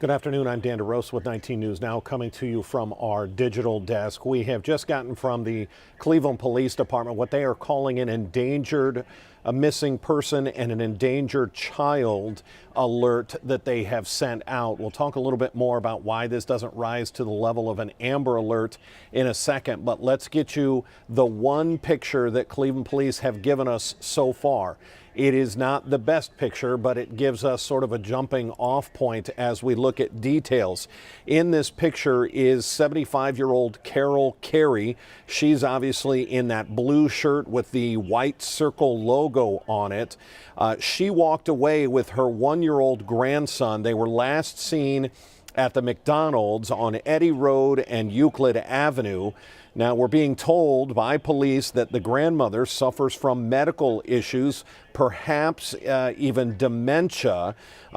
Good afternoon. I'm Dan DeRosa with 19 News Now, coming to you from our digital desk. We have just gotten from the Cleveland Police Department what they are calling a missing person and an endangered child alert that they have sent out. We'll talk a little bit more about why this doesn't rise to the level of an Amber Alert in a second, but let's get you the one picture that Cleveland Police have given us so far. It is not the best picture, but it gives us sort of a jumping off point as we look at details. In this picture is 75-year-old Carol Carey. She's obviously in that blue shirt with the white circle logo on it. She walked away with her one-year-old grandson. They were last seen at the McDonald's on Eddy Road and Euclid Avenue. Now, we're being told by police that the grandmother suffers from medical issues, perhaps even dementia.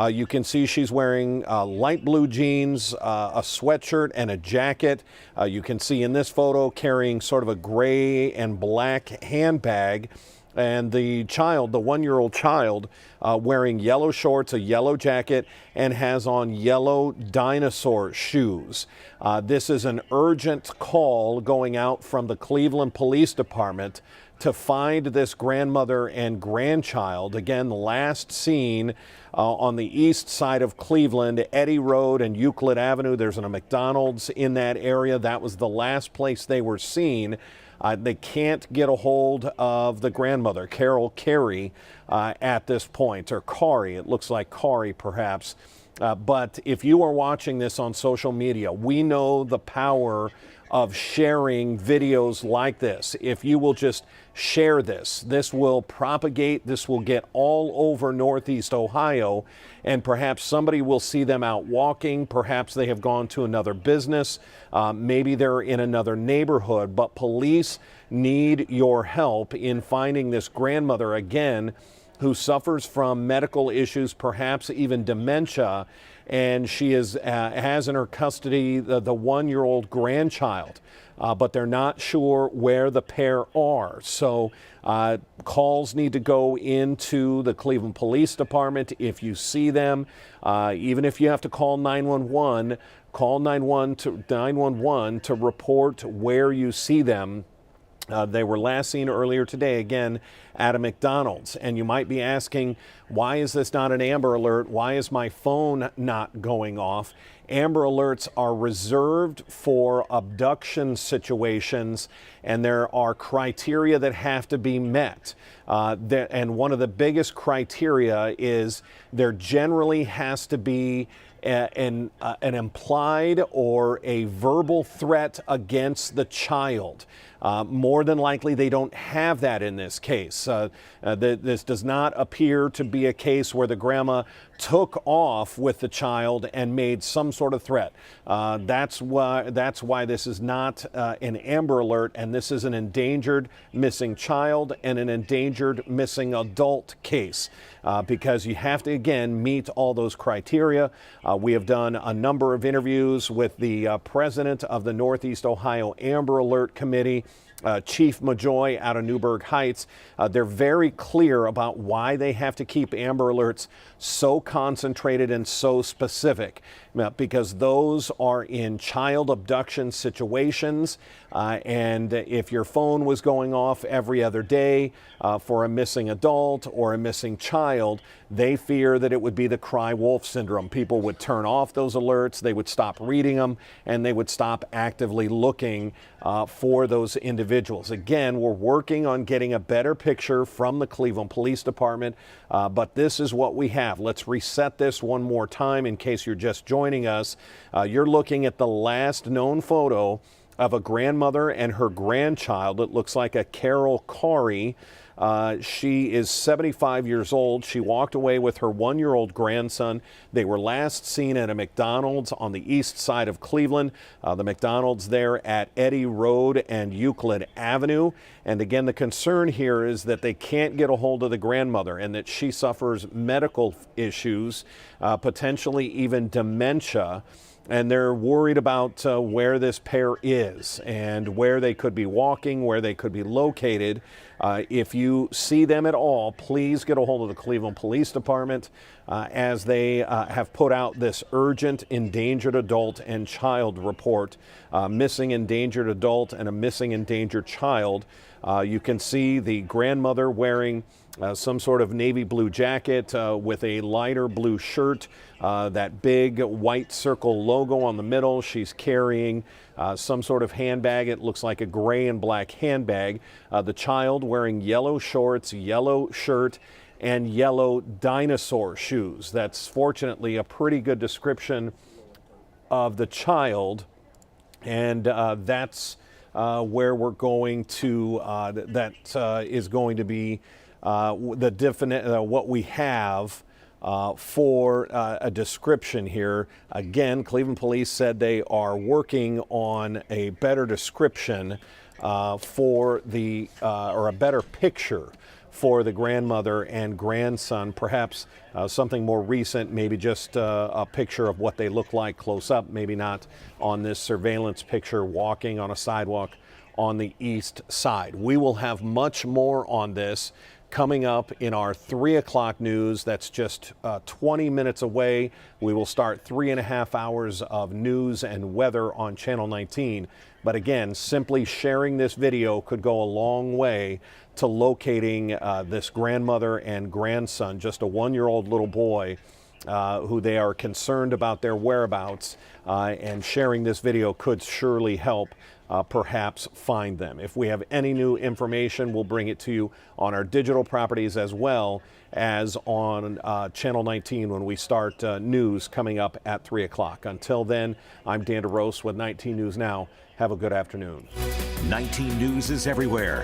You can see she's wearing light blue jeans, a sweatshirt, and a jacket. You can see in this photo carrying sort of a gray and black handbag. And the child, the one-year-old child, wearing yellow shorts, a yellow jacket, and has on yellow dinosaur shoes. This is an urgent call going out from the Cleveland Police Department to find this grandmother and grandchild. Again, last seen on the east side of Cleveland, Eddy Road and Euclid Avenue. There's a McDonald's in that area. That was the last place they were seen. They can't get a hold of the grandmother, Carol Carey, at this point, or Kari. It looks like Kari, perhaps. But if you are watching this on social media, we know the power of sharing videos like this. If you will just share this, this will propagate, this will get all over Northeast Ohio, and perhaps somebody will see them out walking, perhaps they have gone to another business, maybe they're in another neighborhood, but police need your help in finding this grandmother again who suffers from medical issues, perhaps even dementia, and she has in her custody the one-year-old grandchild, but they're not sure where the pair are. So calls need to go into the Cleveland Police Department. If you see them, even if you have to call 911, call 911 to report where you see them. They were last seen earlier today, again, at a McDonald's. And you might be asking, why is this not an Amber Alert? Why is my phone not going off? Amber Alerts are reserved for abduction situations, and there are criteria that have to be met. And one of the biggest criteria is there generally has to be an implied or a verbal threat against the child. More than likely, they don't have that in this case. This does not appear to be a case where the grandma took off with the child and made some sort of threat. That's why this is not an Amber Alert, and this is an endangered missing child and an endangered missing adult case, because you have to, again, meet all those criteria. We have done a number of interviews with the president of the Northeast Ohio Amber Alert Committee, Chief Majoy out of Newburgh Heights. They're very clear about why they have to keep Amber Alerts so concentrated and so specific, because those are in child abduction situations. And if your phone was going off every other day for a missing adult or a missing child, they fear that it would be the cry wolf syndrome. People would turn off those alerts, they would stop reading them, and they would stop actively looking for those individuals. Again, we're working on getting a better picture from the Cleveland Police Department, but this is what we have. Let's reset this one more time in case you're just joining us. You're looking at the last known photo of a grandmother and her grandchild. It looks like a Carol Kari. She is 75 years old. She walked away with her one-year-old grandson. They were last seen at a McDonald's on the east side of Cleveland. The McDonald's there at Eddy Road and Euclid Avenue. And again, the concern here is that they can't get a hold of the grandmother and that she suffers medical issues, potentially even dementia. and they're worried about where this pair is and where they could be walking, where they could be located. If you see them at all, please get a hold of the Cleveland Police Department as they have put out this urgent endangered adult and child report. Missing endangered adult and a missing endangered child. You can see the grandmother wearing some sort of navy blue jacket with a lighter blue shirt, that big white circle logo on the middle. She's carrying some sort of handbag. It looks like a gray and black handbag. The child wearing yellow shorts, yellow shirt, and yellow dinosaur shoes. That's fortunately a pretty good description of the child, and that's where we're going to, that is going to be the definite, what we have for a description here. Again, Cleveland Police said they are working on a better description for the, or a better picture for the grandmother and grandson, perhaps something more recent, maybe just a picture of what they look like close up, maybe not on this surveillance picture walking on a sidewalk on the east side. We will have much more on this coming up in our 3 o'clock news. That's just 20 minutes away. We will start 3.5 hours of news and weather on Channel 19. But again, simply sharing this video could go a long way to locating this grandmother and grandson, just a 1-year-old little boy who they are concerned about their whereabouts, and sharing this video could surely help perhaps find them. If we have any new information, we'll bring it to you on our digital properties as well as on Channel 19 when we start news coming up at 3 o'clock. Until then, I'm Dan DeRose with 19 News Now. Have a good afternoon. 19 News is everywhere.